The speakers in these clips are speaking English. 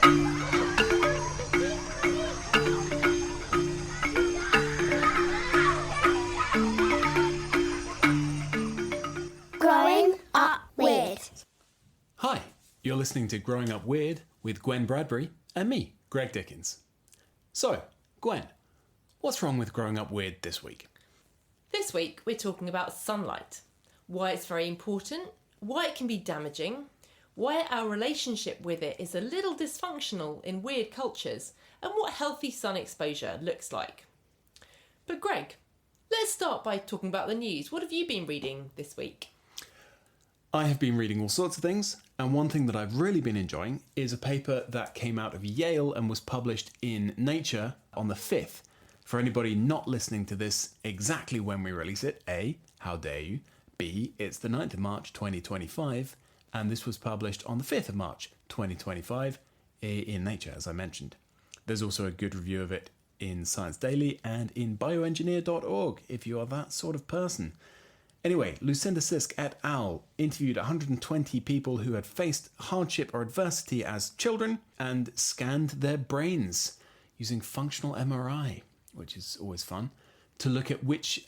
Growing Up Weird. Hi, you're listening to Growing Up Weird with Gwen Bradbury and me, Greg Dickens. So, Gwen, what's wrong with growing up weird this week? This week we're talking about sunlight, why it's very important, why it can be damaging, why our relationship with it is a little dysfunctional in weird cultures, and what healthy sun exposure looks like. But Greg, let's start by talking about the news. What have you been reading this week? I have been reading all sorts of things, and one thing that I've really been enjoying is a paper that came out of Yale and was published in Nature on the 5th. For anybody not listening to this exactly when we release it, A, how dare you, B, it's the 9th of March 2025, and this was published on the 5th of March 2025 in Nature, as I mentioned. There's also a good review of it in Science Daily and in bioengineer.org if you are that sort of person. Anyway, Lucinda Sisk et al. Interviewed 120 people who had faced hardship or adversity as children and scanned their brains using functional MRI, which is always fun, to look at which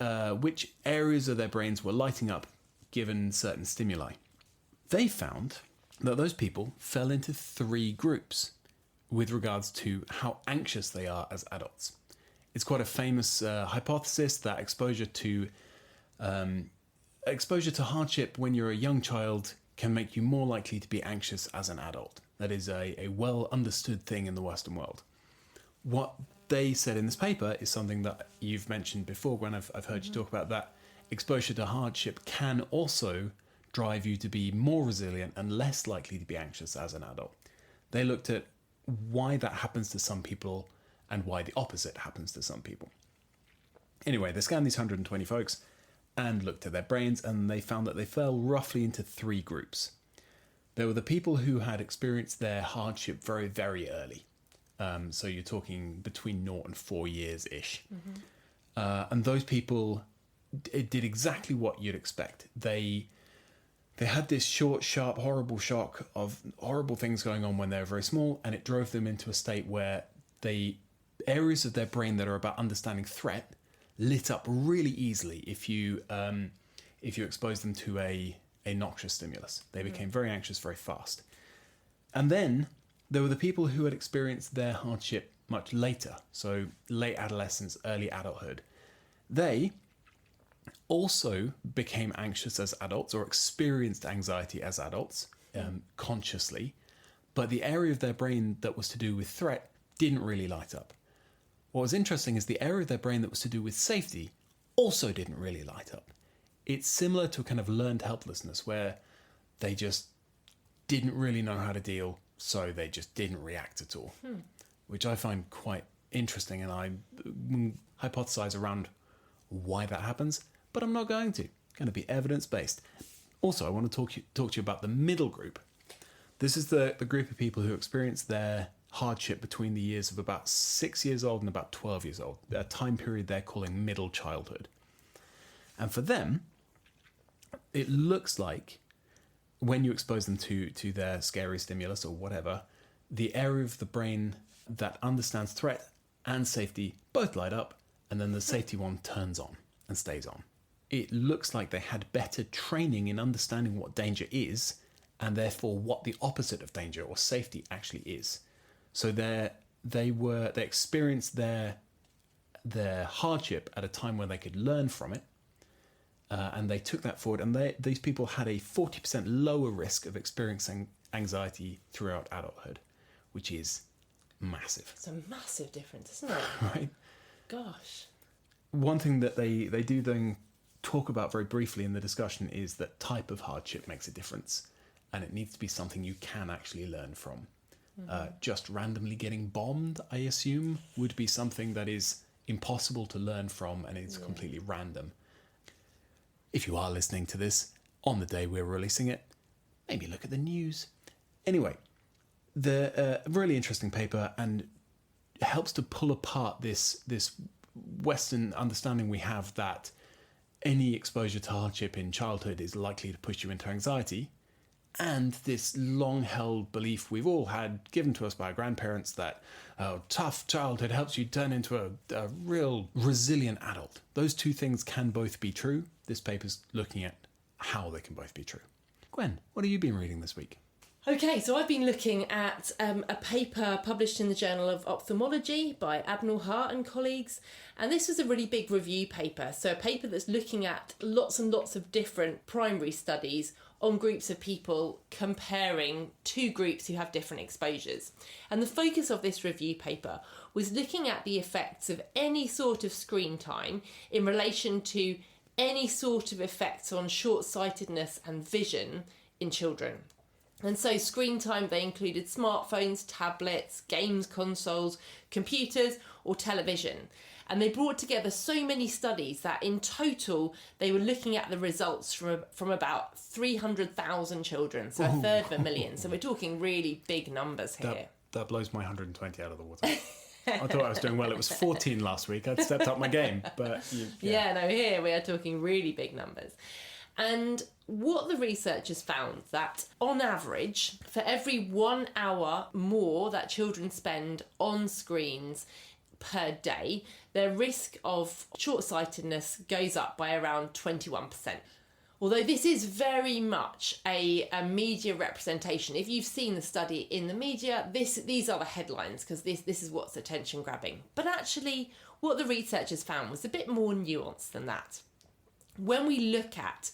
areas of their brains were lighting up given certain stimuli. They found that those people fell into three groups with regards to how anxious they are as adults. It's quite a famous hypothesis that exposure to hardship when you're a young child can make you more likely to be anxious as an adult. That is a well understood thing in the Western world. What they said in this paper is something that you've mentioned before, Gwen. I've heard you talk about that. Exposure to hardship can also drive you to be more resilient and less likely to be anxious as an adult. They looked at why that happens to some people and why the opposite happens to some people. Anyway, they scanned these 120 folks and looked at their brains, and they found that they fell roughly into three groups. There were the people who had experienced their hardship very, very early. So you're talking between 0 and 4 years-ish. And those people did exactly what you'd expect. They had this short, sharp, horrible shock of horrible things going on when they were very small, and it drove them into a state where the areas of their brain that are about understanding threat lit up really easily if you expose them to a noxious stimulus. They became very anxious very fast. And then there were the people who had experienced their hardship much later, so late adolescence, early adulthood. They also became anxious as adults or experienced anxiety as adults consciously, but the area of their brain that was to do with threat didn't really light up. What was interesting is the area of their brain that was to do with safety also didn't really light up. It's similar to a kind of learned helplessness where they just didn't really know how to deal, so they just didn't react at all, which I find quite interesting, and I hypothesize around why that happens, but I'm not going to. It's going to be evidence-based. Also, I want to talk to you about the middle group. This is the group of people who experience their hardship between the years of about 6 years old and about 12 years old, a time period they're calling middle childhood. And for them, it looks like when you expose them to their scary stimulus or whatever, the area of the brain that understands threat and safety both light up, and then the safety one turns on and stays on. It looks like they had better training in understanding what danger is, and therefore what the opposite of danger or safety actually is. So they experienced their hardship at a time when they could learn from it, and they took that forward. And these people had a 40% lower risk of experiencing anxiety throughout adulthood, which is massive. It's a massive difference, isn't it? Right? Gosh. One thing that they do then talk about very briefly in the discussion is that type of hardship makes a difference, and it needs to be something you can actually learn from. Just randomly getting bombed, I assume, would be something that is impossible to learn from, and it's completely random. If you are listening to this on the day we're releasing it, maybe look at the news. Anyway, the really interesting paper, and helps to pull apart this Western understanding we have that any exposure to hardship in childhood is likely to push you into anxiety, and this long-held belief we've all had, given to us by our grandparents, that tough childhood helps you turn into a real resilient adult. Those two things can both be true. This paper's looking at how they can both be true. Gwen, what have you been reading this week? Okay, so I've been looking at a paper published in the Journal of Ophthalmology by Abnel Hart and colleagues, and this was a really big review paper, so a paper that's looking at lots and lots of different primary studies on groups of people, comparing two groups who have different exposures. And the focus of this review paper was looking at the effects of any sort of screen time in relation to any sort of effects on short-sightedness and vision in children. And so screen time, they included smartphones, tablets, games consoles, computers or television. And they brought together so many studies that in total they were looking at the results from about 300,000 children, so a third of a million. So we're talking really big numbers here. That blows my 120 out of the water. I thought I was doing well. It was 14 last week. I'd stepped up my game. But yeah, no, here we are talking really big numbers. And what the researchers found that on average, for every 1 hour more that children spend on screens per day, their risk of short-sightedness goes up by around 21%. Although this is very much a media representation. If you've seen the study in the media, these are the headlines, because this is what's attention grabbing. But actually, what the researchers found was a bit more nuanced than that. When we look at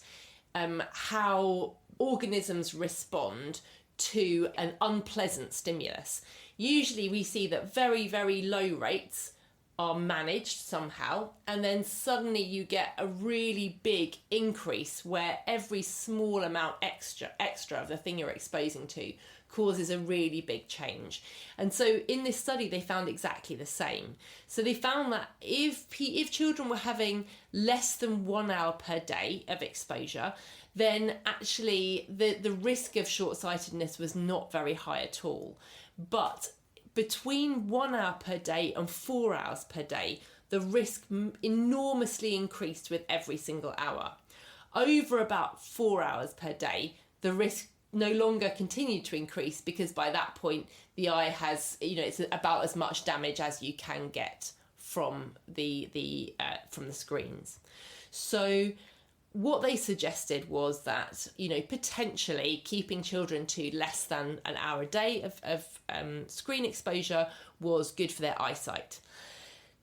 how organisms respond to an unpleasant stimulus, usually we see that very, very low rates are managed somehow, and then suddenly you get a really big increase where every small amount extra of the thing you're exposing to causes a really big change. And so in this study they found exactly the same. So they found that if children were having less than 1 hour per day of exposure, then actually the risk of short-sightedness was not very high at all. But between 1 hour per day and 4 hours per day, the risk enormously increased with every single hour. Over about 4 hours per day, the risk no longer continued to increase, because by that point the eye has, it's about as much damage as you can get from the screens. So what they suggested was that, potentially keeping children to less than an hour a day of screen exposure was good for their eyesight.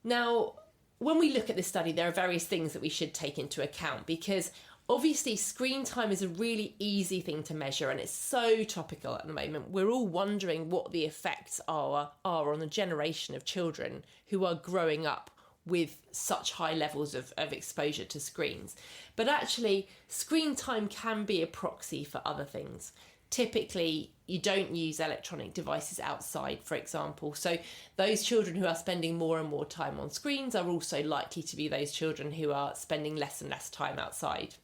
Now, when we look at this study, there are various things that we should take into account, because obviously screen time is a really easy thing to measure, and it's so topical at the moment. We're all wondering what the effects are on the generation of children who are growing up with such high levels of exposure to screens. But actually, screen time can be a proxy for other things. Typically, you don't use electronic devices outside, for example. So those children who are spending more and more time on screens are also likely to be those children who are spending less and less time outside.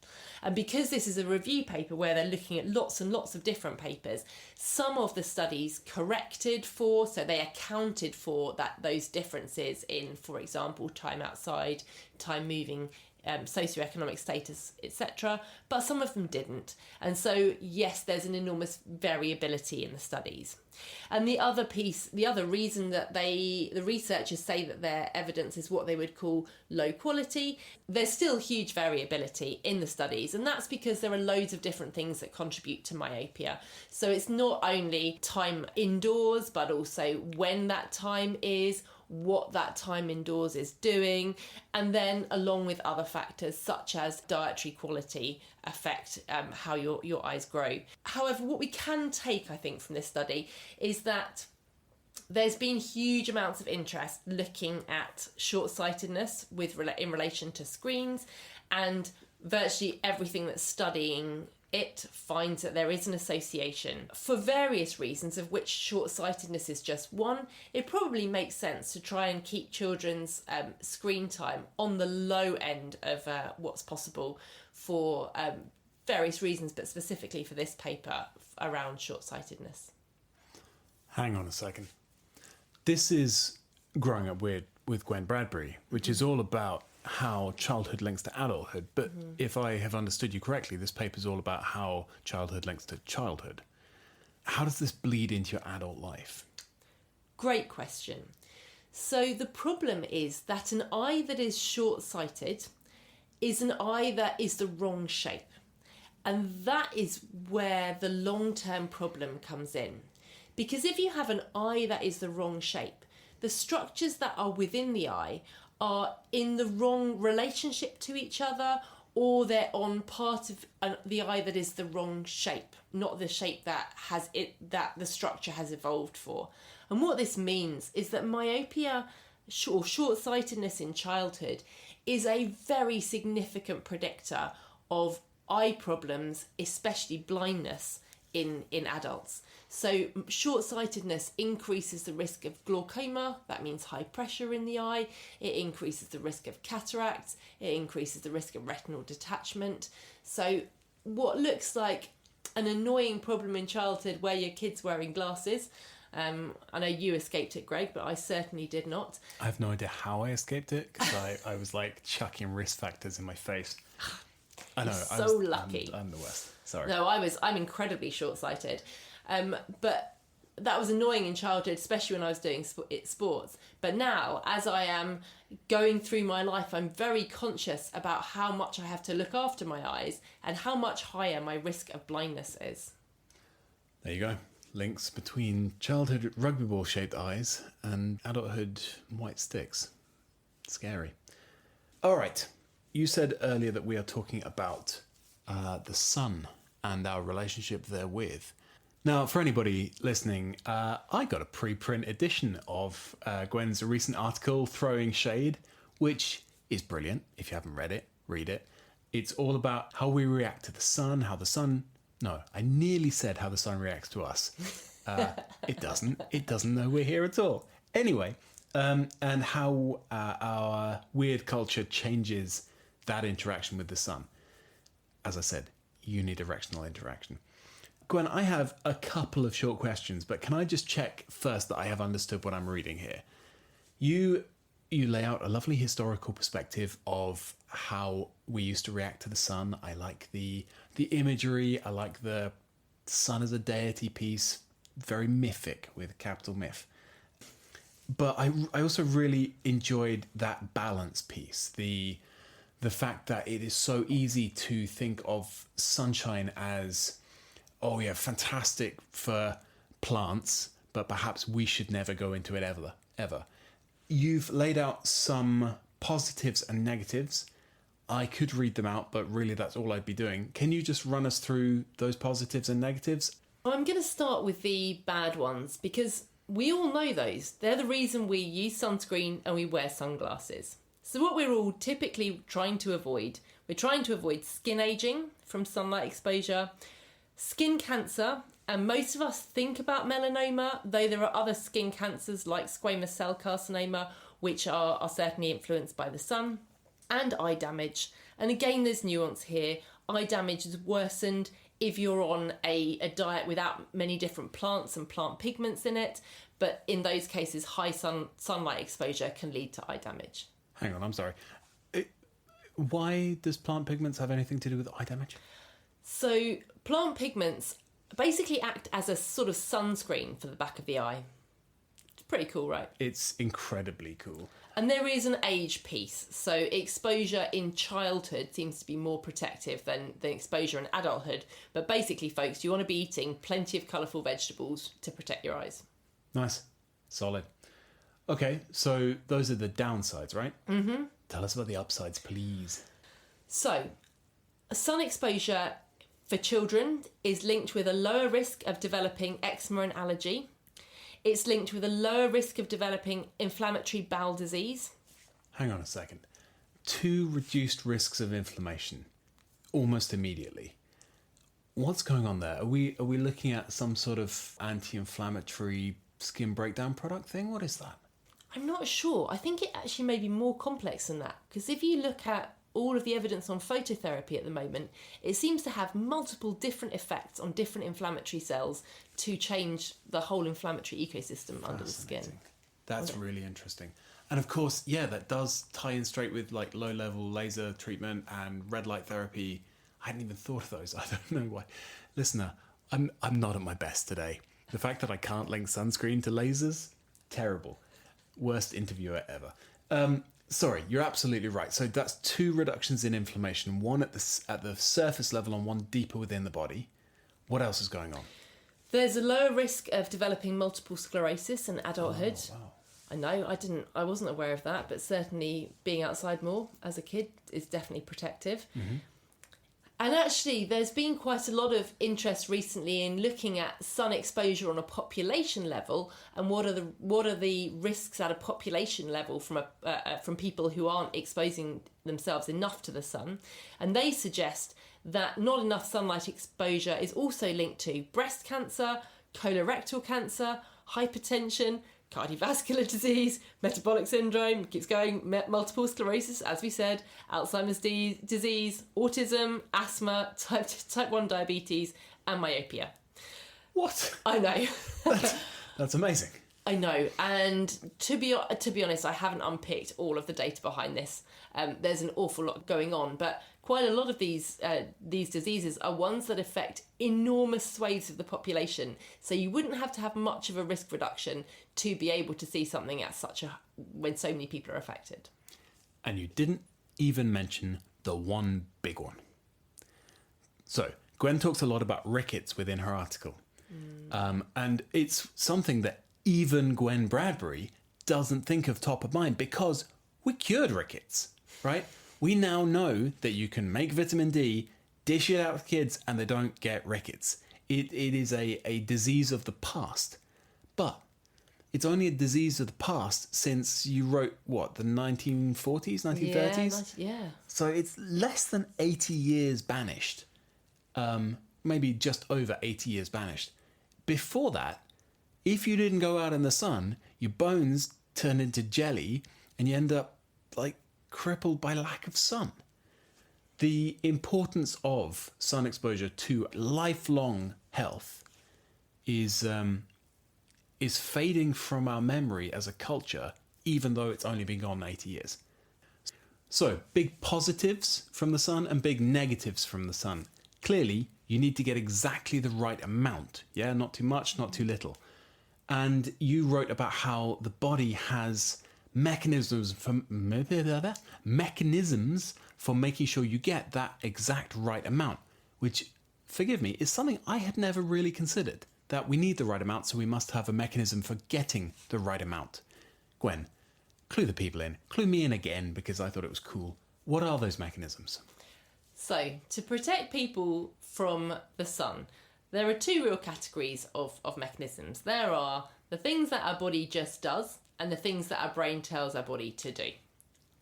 And because this is a review paper where they're looking at lots and lots of different papers, some of the studies corrected for, so they accounted for those differences in, for example, time outside, time moving, socioeconomic status, etc., but some of them didn't. And so, yes, there's an enormous variability in the studies. And the other reason that the researchers say that their evidence is what they would call low quality, there's still huge variability in the studies, and that's because there are loads of different things that contribute to myopia. So it's not only time indoors, but also when that time is, what that time indoors is doing, and then along with other factors such as dietary quality affect how your eyes grow. However, what we can take, I think, from this study is that there's been huge amounts of interest looking at short-sightedness in relation to screens, and virtually everything that's studying it finds that there is an association for various reasons, of which short-sightedness is just one. It probably makes sense to try and keep children's screen time on the low end of what's possible for various reasons, but specifically for this paper around short-sightedness. Hang on a second. This is Growing Up Weird with Gwen Bradbury, which is all about how childhood links to adulthood, but if I have understood you correctly, this paper is all about how childhood links to childhood. How does this bleed into your adult life? Great question. So the problem is that an eye that is short-sighted is an eye that is the wrong shape. And that is where the long-term problem comes in. Because if you have an eye that is the wrong shape, the structures that are within the eye are in the wrong relationship to each other, or they're on part of the eye that is the wrong shape, not the shape that the structure has evolved for. And what this means is that myopia or short-sightedness in childhood is a very significant predictor of eye problems, especially blindness in adults. So short-sightedness increases the risk of glaucoma, that means high pressure in the eye. It increases the risk of cataracts. It increases the risk of retinal detachment. So what looks like an annoying problem in childhood where your kid's wearing glasses, I know you escaped it, Greg, but I certainly did not. I have no idea how I escaped it, because I was like chucking risk factors in my face. I know. So lucky. I'm the worst. Sorry. No, I'm incredibly short-sighted. But that was annoying in childhood, especially when I was doing sports. But now, as I am going through my life, I'm very conscious about how much I have to look after my eyes and how much higher my risk of blindness is. There you go. Links between childhood rugby ball shaped eyes and adulthood white sticks. Scary. All right. You said earlier that we are talking about the sun and our relationship therewith. Now, for anybody listening, I got a preprint edition of Gwen's recent article, Throwing Shade, which is brilliant. If you haven't read it, read it. It's all about how we react to the sun, how the sun... No, I nearly said how the sun reacts to us. It doesn't. It doesn't know we're here at all. Anyway, and how our weird culture changes that interaction with the sun. As I said, unidirectional interaction. Gwen, I have a couple of short questions, but can I just check first that I have understood what I'm reading here? You lay out a lovely historical perspective of how we used to react to the sun. I like the imagery. I like the sun as a deity piece. Very mythic, with capital myth. But I also really enjoyed that balance piece. The fact that it is so easy to think of sunshine as, oh yeah, fantastic for plants, but perhaps we should never go into it ever. You've laid out some positives and negatives. I could read them out, but really that's all I'd be doing. Can you just run us through those positives and negatives? Well, I'm going to start with the bad ones, because we all know those. They're the reason we use sunscreen and we wear sunglasses. So what we're all typically trying to avoid, we're trying to avoid skin aging from sunlight exposure, skin cancer, and most of us think about melanoma, though there are other skin cancers like squamous cell carcinoma, which are certainly influenced by the sun, and eye damage. And again, there's nuance here. Eye damage is worsened if you're on a diet without many different plants and plant pigments in it, but in those cases, high sunlight exposure can lead to eye damage. Hang on, I'm sorry. Why does plant pigments have anything to do with eye damage? So plant pigments basically act as a sort of sunscreen for the back of the eye. It's pretty cool, right? It's incredibly cool. And there is an age piece. So exposure in childhood seems to be more protective than exposure in adulthood. But basically, folks, you want to be eating plenty of colourful vegetables to protect your eyes. Nice. Solid. Okay, so those are the downsides, right? Mm-hmm. Tell us about the upsides, please. So, sun exposure for children is linked with a lower risk of developing eczema and allergy. It's linked with a lower risk of developing inflammatory bowel disease. Hang on a second. 2 reduced risks of inflammation almost immediately. What's going on there? Are we looking at some sort of anti-inflammatory skin breakdown product thing? What is that? I'm not sure. I think it actually may be more complex than that, because if you look at all of the evidence on phototherapy at the moment, it seems to have multiple different effects on different inflammatory cells to change the whole inflammatory ecosystem under the skin. That's really interesting. And of course, yeah, that does tie in straight with like low-level laser treatment and red light therapy. I hadn't even thought of those. I don't know why. Listener, I'm not at my best today. The fact that I can't link sunscreen to lasers, terrible. Worst interviewer ever. Sorry, you're absolutely right. So that's 2 reductions in inflammation, one at the surface level and one deeper within the body. What else is going on? There's a lower risk of developing multiple sclerosis in adulthood. Oh, wow. I know, I wasn't aware of that, but certainly being outside more as a kid is definitely protective. Mm-hmm. And actually, there's been quite a lot of interest recently in looking at sun exposure on a population level and what are the risks at a population level from people who aren't exposing themselves enough to the sun. And they suggest that not enough sunlight exposure is also linked to breast cancer, colorectal cancer, hypertension, cardiovascular disease, metabolic syndrome, keeps going, multiple sclerosis, as we said, Alzheimer's disease, autism, asthma, type 1 diabetes, and myopia. What? I know. That's amazing. I know, and to be honest, I haven't unpicked all of the data behind this. There's an awful lot going on, but quite a lot of these diseases are ones that affect enormous swathes of the population. So you wouldn't have to have much of a risk reduction to be able to see something at when so many people are affected. And you didn't even mention the one big one. So Gwen talks a lot about rickets within her article, and it's something that even Gwen Bradbury doesn't think of top of mind because we cured rickets, right? We now know that you can make vitamin D, dish it out with kids, and they don't get rickets. It is a disease of the past. But it's only a disease of the past since you wrote, the 1940s, 1930s? Yeah. So it's less than 80 years banished. Maybe just over 80 years banished. Before that, if you didn't go out in the sun, your bones turn into jelly and you end up crippled by lack of sun. The importance of sun exposure to lifelong health is fading from our memory as a culture, even though it's only been gone 80 years. So, big positives from the sun and big negatives from the sun. Clearly, you need to get exactly the right amount. Yeah, not too much, not too little. And you wrote about how the body has mechanisms for making sure you get that exact right amount, which, forgive me, is something I had never really considered, that we need the right amount, so we must have a mechanism for getting the right amount. Gwen, clue the people in, clue me in again, because I thought it was cool. What are those mechanisms? So, to protect people from the sun, there are 2 real categories of mechanisms. There are the things that our body just does and the things that our brain tells our body to do.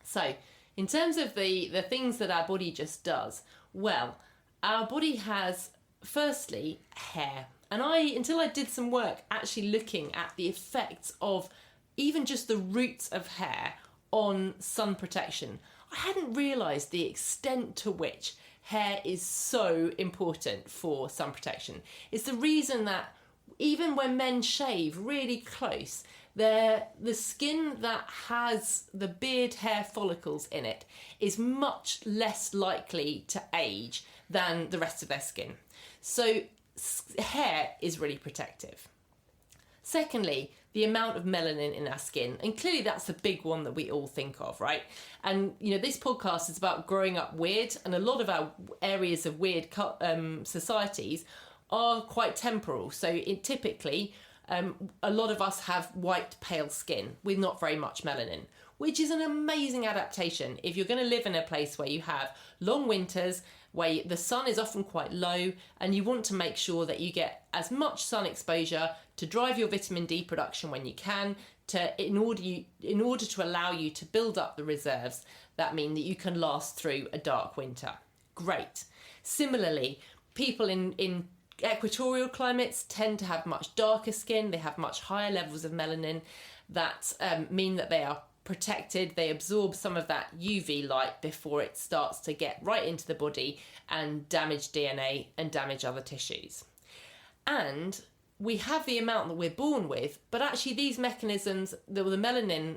So, in terms of the things that our body just does, well, our body has, firstly, hair. And until I did some work actually looking at the effects of even just the roots of hair on sun protection, I hadn't realised the extent to which hair is so important for sun protection. It's the reason that even when men shave really close, the skin that has the beard hair follicles in it is much less likely to age than the rest of their skin. So hair is really protective. Secondly, the amount of melanin in our skin, and clearly that's the big one that we all think of, right? And this podcast is about growing up weird, and a lot of our areas of weird societies are quite temporal. So typically, a lot of us have white, pale skin with not very much melanin, which is an amazing adaptation if you're going to live in a place where you have long winters, where the sun is often quite low, and you want to make sure that you get as much sun exposure to drive your vitamin D production when you can, in order to allow you to build up the reserves that mean that you can last through a dark winter. Great. Similarly, people in equatorial climates tend to have much darker skin. They have much higher levels of melanin that mean that they are protected. They absorb some of that UV light before it starts to get right into the body and damage DNA and damage other tissues. And we have the amount that we're born with, but actually these mechanisms, the melanin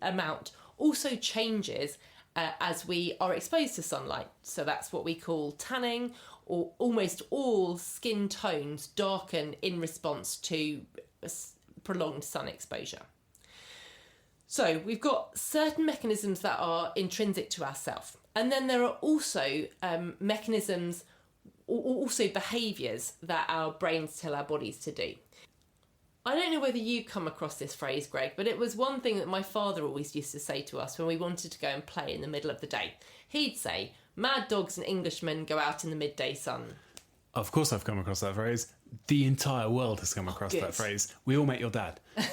amount also changes as we are exposed to sunlight. So that's what we call tanning, or almost all skin tones darken in response to prolonged sun exposure. So we've got certain mechanisms that are intrinsic to ourselves. And then there are also mechanisms, also behaviours that our brains tell our bodies to do. I don't know whether you come across this phrase, Greg, but it was one thing that my father always used to say to us when we wanted to go and play in the middle of the day. He'd say, "Mad dogs and Englishmen go out in the midday sun." Of course I've come across that phrase. The entire world has come across that phrase. We all met your dad. No.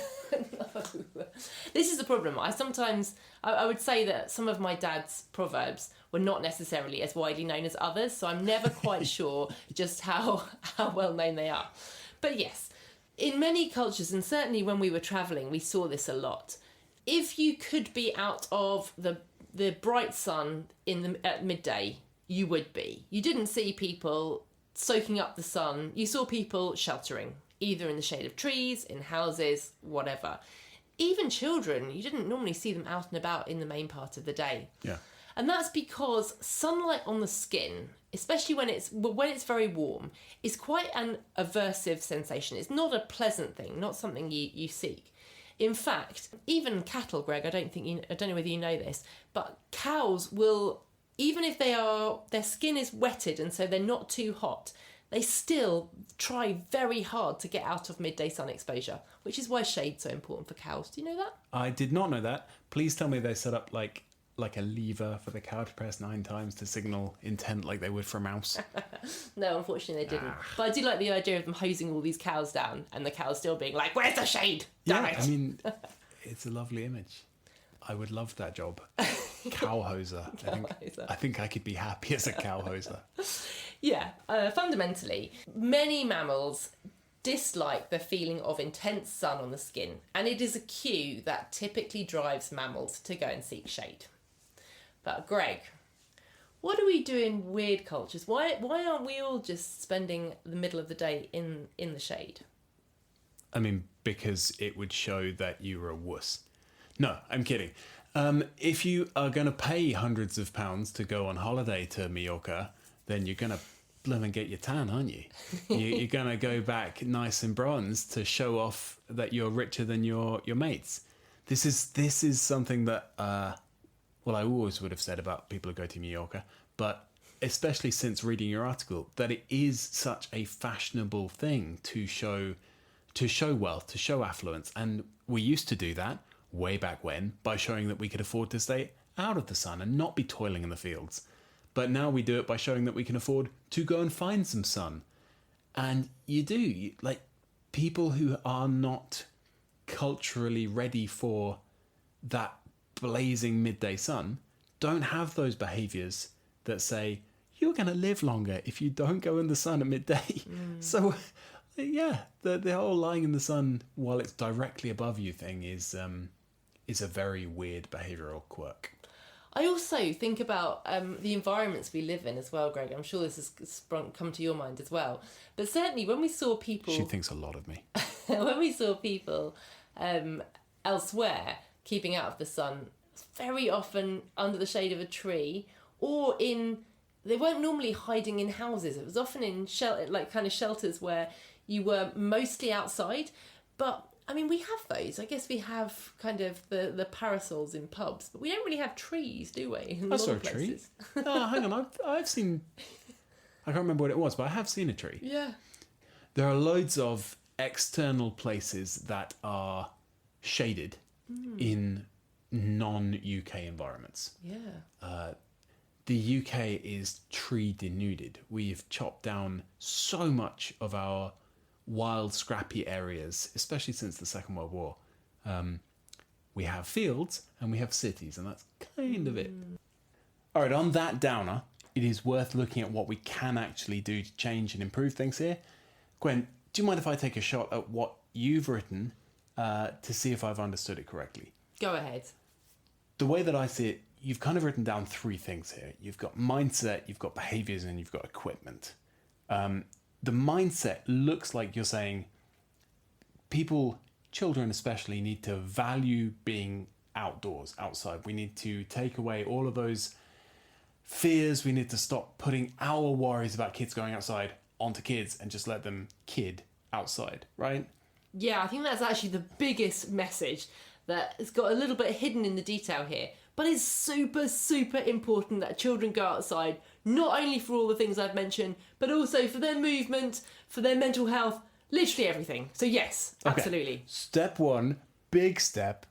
This is the problem. I would say that some of my dad's proverbs were not necessarily as widely known as others, so I'm never quite sure just how well known they are. But yes, in many cultures, and certainly when we were travelling, we saw this a lot. If you could be out of the bright sun at midday, you would be. You didn't see people soaking up the sun. You saw people sheltering, either in the shade of trees, in houses, whatever. Even children, you didn't normally see them out and about in the main part of the day. Yeah. And that's because sunlight on the skin, especially when it's very warm, is quite an aversive sensation. It's not a pleasant thing, not something you seek. In fact, even cattle, Greg, I don't know whether you know this, but cows will, even if their skin is wetted and so they're not too hot, they still try very hard to get out of midday sun exposure, which is why shade's so important for cows. Do you know that? I did not know that. Please tell me they set up like a lever for the cow to press 9 times to signal intent like they would for a mouse. No, unfortunately they didn't. But I do like the idea of them hosing all these cows down and the cows still being like, "Where's the shade? Damn it." I mean, it's a lovely image. I would love that job. Cow hoser. I think I could be happy as a cow hoser. Yeah, fundamentally, many mammals dislike the feeling of intense sun on the skin, and it is a cue that typically drives mammals to go and seek shade. But Greg, what do we do in weird cultures? Why aren't we all just spending the middle of the day in the shade? I mean, because it would show that you were a wuss. No, I'm kidding. If you are going to pay hundreds of pounds to go on holiday to Mallorca, then you're going to bloom and get your tan, aren't you? You're going to go back nice and bronzed to show off that you're richer than your mates. This is something that, I always would have said about people who go to Mallorca, but especially since reading your article, that it is such a fashionable thing to show wealth, to show affluence. And we used to do that way back when by showing that we could afford to stay out of the sun and not be toiling in the fields. But now we do it by showing that we can afford to go and find some sun. And people who are not culturally ready for that blazing midday sun don't have those behaviours that say, you're going to live longer if you don't go in the sun at midday. So, yeah, the whole lying in the sun while it's directly above you thing is a very weird behavioural quirk. I also think about the environments we live in as well, Greg. I'm sure this has come to your mind as well. But certainly when we saw people... She thinks a lot of me. When we saw people elsewhere keeping out of the sun, very often under the shade of a tree, or they weren't normally hiding in houses. It was often in shelters where you were mostly outside. But I mean, we have those. I guess we have kind of the parasols in pubs, but we don't really have trees, do we? I saw a tree. Oh, hang on. I've seen... I can't remember what it was, but I have seen a tree. Yeah. There are loads of external places that are shaded in non-UK environments. Yeah. The UK is tree denuded. We've chopped down so much of our wild, scrappy areas, especially since the Second World War. We have fields and we have cities, and that's kind of it. All right, on that downer, it is worth looking at what we can actually do to change and improve things here. Gwen, do you mind if I take a shot at what you've written to see if I've understood it correctly? Go ahead. The way that I see it, you've kind of written down 3 things here. You've got mindset, you've got behaviours, and you've got equipment. The mindset looks like you're saying people, children especially, need to value being outdoors, outside. We need to take away all of those fears. We need to stop putting our worries about kids going outside onto kids and just let them kid outside, right? Yeah, I think that's actually the biggest message that has got a little bit hidden in the detail here. But it's super, super important that children go outside, not only for all the things I've mentioned, but also for their movement, for their mental health, literally everything. So yes, absolutely. Okay. Step one, big step.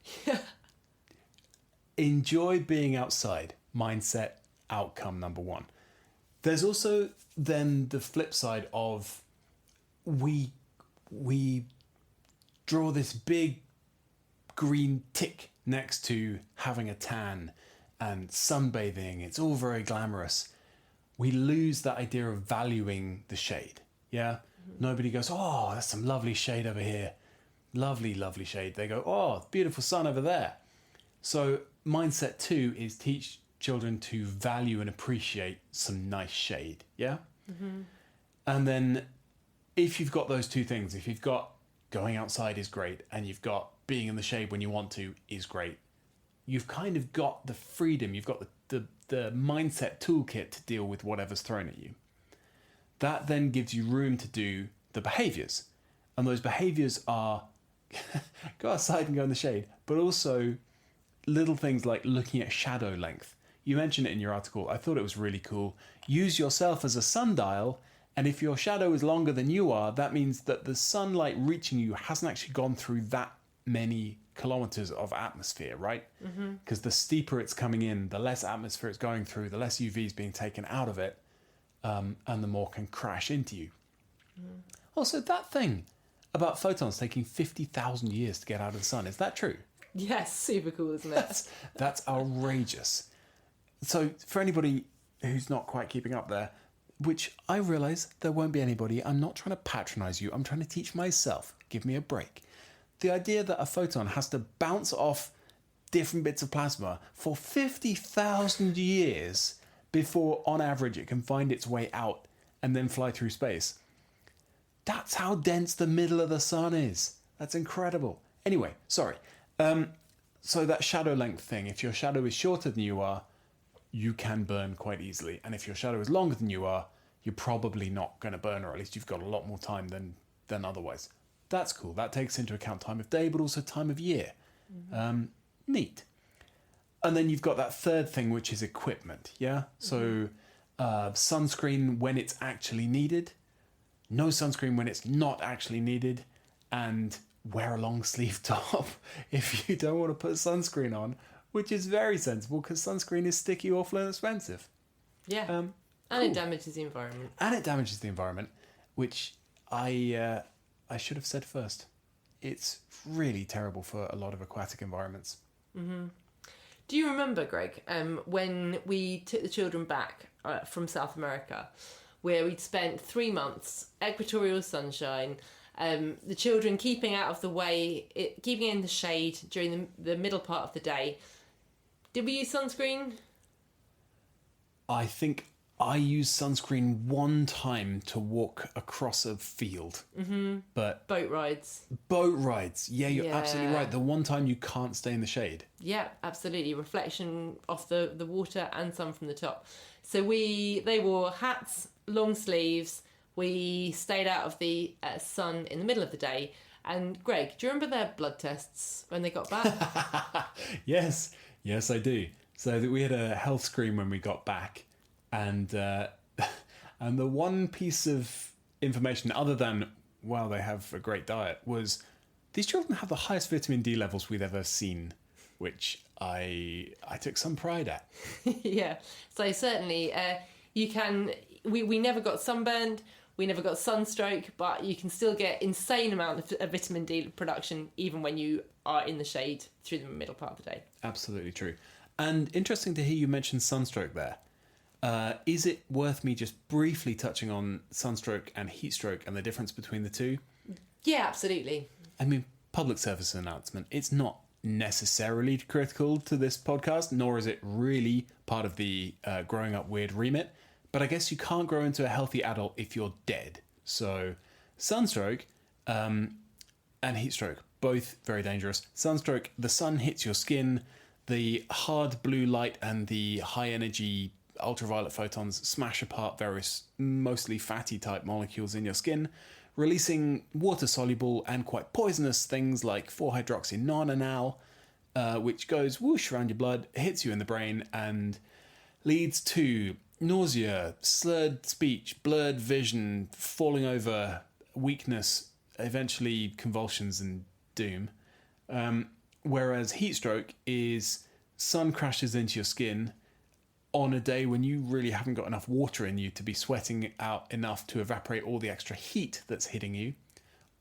Enjoy being outside. Mindset, outcome number one. There's also then the flip side of we draw this big green tick next to having a tan and sunbathing. It's all very glamorous. We lose that idea of valuing the shade. Yeah? Mm-hmm. Nobody goes, oh, that's some lovely shade over here. Lovely, lovely shade. They go, oh, beautiful sun over there. So mindset 2 is teach children to value and appreciate some nice shade. Yeah? Mm-hmm. And then if you've got those two things, if you've got going outside is great and you've got being in the shade when you want to is great, you've kind of got the freedom, you've got the mindset toolkit to deal with whatever's thrown at you. That then gives you room to do the behaviours. And those behaviours are go outside and go in the shade, but also little things like looking at shadow length. You mentioned it in your article. I thought it was really cool. Use yourself as a sundial, and if your shadow is longer than you are, that means that the sunlight reaching you hasn't actually gone through that many kilometers of atmosphere, right? Because the steeper it's coming in, the less atmosphere it's going through, the less UV is being taken out of it, and the more can crash into you. Also, that thing about photons taking 50,000 years to get out of the sun, is that true? Yes, super cool, isn't it? That's outrageous. So for anybody who's not quite keeping up there, which I realise there won't be anybody, I'm not trying to patronise you, I'm trying to teach myself. Give me a break. The idea that a photon has to bounce off different bits of plasma for 50,000 years before, on average, it can find its way out and then fly through space. That's how dense the middle of the sun is. That's incredible. Anyway, sorry. So that shadow length thing, if your shadow is shorter than you are, you can burn quite easily. And if your shadow is longer than you are, you're probably not going to burn, or at least you've got a lot more time than otherwise. That's cool. That takes into account time of day, but also time of year. Neat. And then you've got that third thing, which is equipment. Yeah. So sunscreen when it's actually needed, no sunscreen when it's not actually needed, and wear a long sleeve top if you don't want to put sunscreen on, which is very sensible because sunscreen is sticky, awful, and expensive. Yeah. Cool. And it damages the environment. And it damages the environment, which I should have said first. It's really terrible for a lot of aquatic environments. Do you remember, Greg, when we took the children back from South America, where we'd spent 3 months, equatorial sunshine, the children keeping out of the way, keeping in the shade during the middle part of the day. Did we use sunscreen? I think I used sunscreen one time to walk across a field. But Boat rides. Yeah, you're absolutely right. The one time you can't stay in the shade. Yeah, absolutely. Reflection off the water and sun from the top. So they wore hats, long sleeves. We stayed out of the sun in the middle of the day. And Greg, do you remember their blood tests when they got back? Yes, I do. So that we had a health screen when we got back, and the one piece of information, other than they have a great diet, was these children have the highest vitamin D levels we've ever seen, which I took some pride at. Yeah. So certainly, we never got sunburned. We never got sunstroke, but you can still get insane amount of vitamin D production even when you are in the shade through the middle part of the day. Absolutely true. And interesting to hear you mention sunstroke there. Is it worth me just briefly touching on sunstroke and heat stroke and the difference between the two? Yeah, absolutely. I mean, public service announcement. It's not necessarily critical to this podcast, nor is it really part of the growing up weird remit. But I guess you can't grow into a healthy adult if you're dead. So sunstroke and heat stroke, both very dangerous. Sunstroke, the sun hits your skin, the hard blue light and the high energy ultraviolet photons smash apart various mostly fatty type molecules in your skin, releasing water soluble and quite poisonous things like 4-hydroxynonenal, which goes whoosh around your blood, hits you in the brain, and leads to nausea, slurred speech, blurred vision, falling over, weakness, eventually convulsions and doom. Whereas heat stroke is sun crashes into your skin on a day when you really haven't got enough water in you to be sweating out enough to evaporate all the extra heat that's hitting you.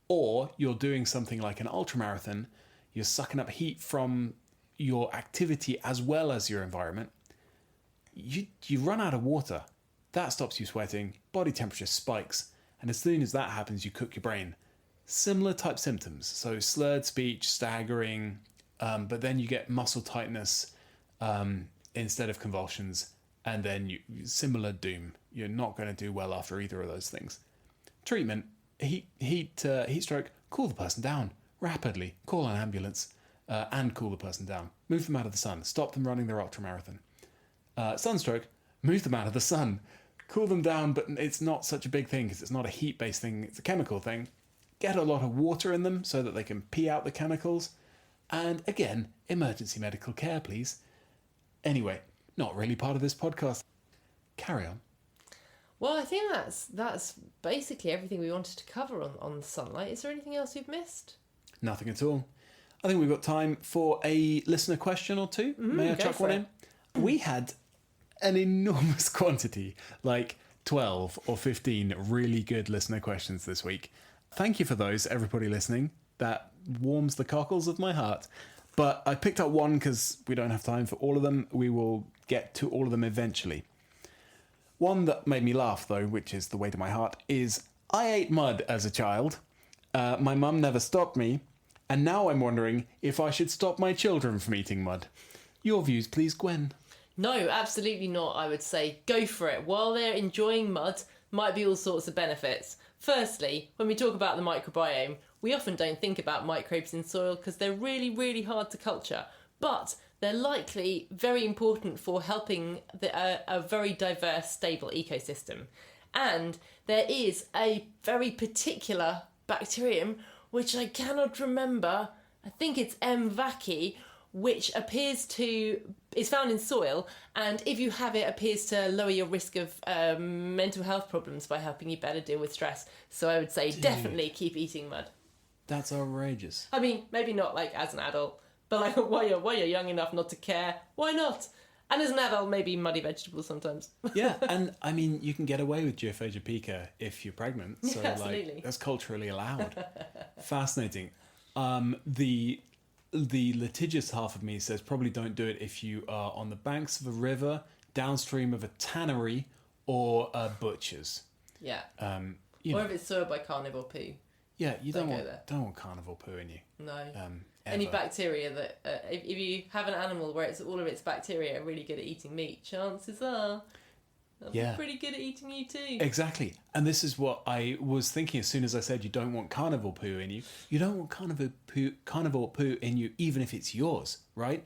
Or you're doing something like an ultramarathon, you're sucking up heat from your activity as well as your environment. You run out of water. That stops you sweating, body temperature spikes, and as soon as that happens, you cook your brain. Similar type symptoms, so slurred speech, staggering, but then you get muscle tightness instead of convulsions, and then similar doom. You're not going to do well after either of those things. Treatment, heat stroke, cool the person down rapidly, call an ambulance, and cool the person down. Move them out of the sun, stop them running their ultramarathon. Sunstroke, move them out of the sun, cool them down, but it's not such a big thing because it's not a heat-based thing, it's a chemical thing. Get a lot of water in them so that they can pee out the chemicals. And again, emergency medical care, please. Anyway, not really part of this podcast. Carry on. Well, I think that's basically everything we wanted to cover on sunlight. Is there anything else we've missed? Nothing at all. I think we've got time for a listener question or two. May I chuck one in? We had an enormous quantity, like 12 or 15 really good listener questions this week. Thank you for those, everybody listening. That warms the cockles of my heart. But I picked up one because we don't have time for all of them. We will get to all of them eventually. One that made me laugh, though, which is the way to my heart, is I ate mud as a child. My mum never stopped me. And now I'm wondering if I should stop my children from eating mud. Your views, please, Gwen. No, absolutely not, I would say. Go for it. While they're enjoying mud, might be all sorts of benefits. Firstly, when we talk about the microbiome, we often don't think about microbes in soil because they're really, really hard to culture. But they're likely very important for helping a very diverse, stable ecosystem. And there is a very particular bacterium, which I cannot remember. I think it's M. vaccae, which is found in soil, and if you have it, appears to lower your risk of mental health problems by helping you better deal with stress. So I would say definitely keep eating mud. That's outrageous. I mean, maybe not like as an adult, but like while you're young enough not to care, why not? And as an adult, maybe muddy vegetables sometimes. Yeah, and I mean, you can get away with Geophagia pica if you're pregnant. So absolutely. That's culturally allowed. Fascinating. The litigious half of me says probably don't do it if you are on the banks of a river, downstream of a tannery, or a butcher's. Yeah. Or if it's soiled by carnivore poo. Yeah, you don't want carnivore poo in you. No. Any bacteria that if you have an animal where it's all of its bacteria are really good at eating meat, chances are they'll be pretty good at eating you too. Exactly. And this is what I was thinking as soon as I said you don't want carnivore poo in you. You don't want carnivore poo in you even if it's yours, right?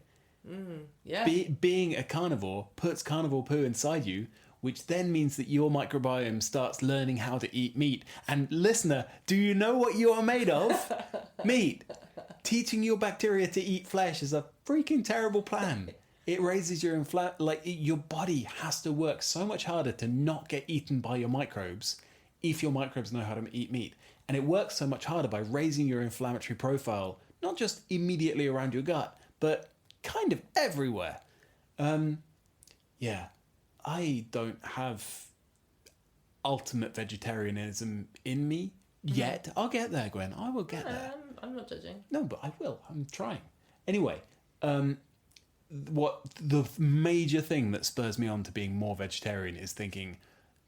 Yeah. Being a carnivore puts carnivore poo inside you, which then means that your microbiome starts learning how to eat meat. And listener, do you know what you are made of? Meat. Teaching your bacteria to eat flesh is a freaking terrible plan. It raises your your body has to work so much harder to not get eaten by your microbes if your microbes know how to eat meat. And it works so much harder by raising your inflammatory profile, not just immediately around your gut, but kind of everywhere. Yeah, I don't have ultimate vegetarianism in me yet. I'll get there, Gwen. I will get there. I'm not judging. No, but I will. I'm trying. Anyway, what the major thing that spurs me on to being more vegetarian is thinking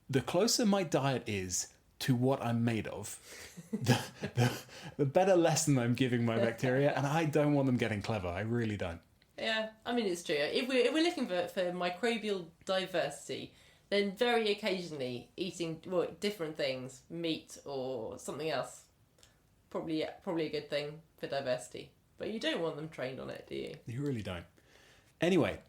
the closer my diet is to what I'm made of, the better lesson I'm giving my bacteria, and I don't want them getting clever. I really don't. Yeah, I mean, it's true. If we're looking for microbial diversity, then very occasionally eating different things, meat or something else, probably a good thing for diversity, but you don't want them trained on it, do you? You really don't. Anyway,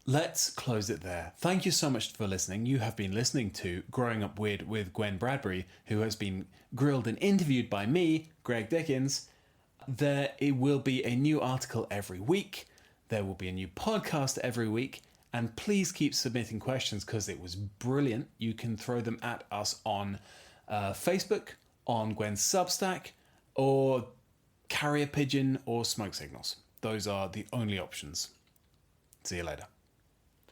let's close it there. Thank you so much for listening. You have been listening to Growing Up Weird with Gwen Bradbury, who has been grilled and interviewed by me, Greg Dickens. There will be a new article every week. There will be a new podcast every week. And please keep submitting questions because it was brilliant. You can throw them at us on Facebook, on Gwen's Substack, or carrier pigeon or smoke signals. Those are the only options. See you later.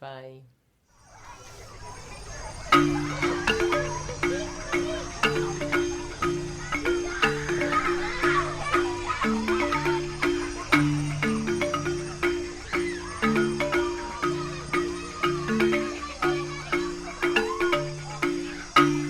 Bye.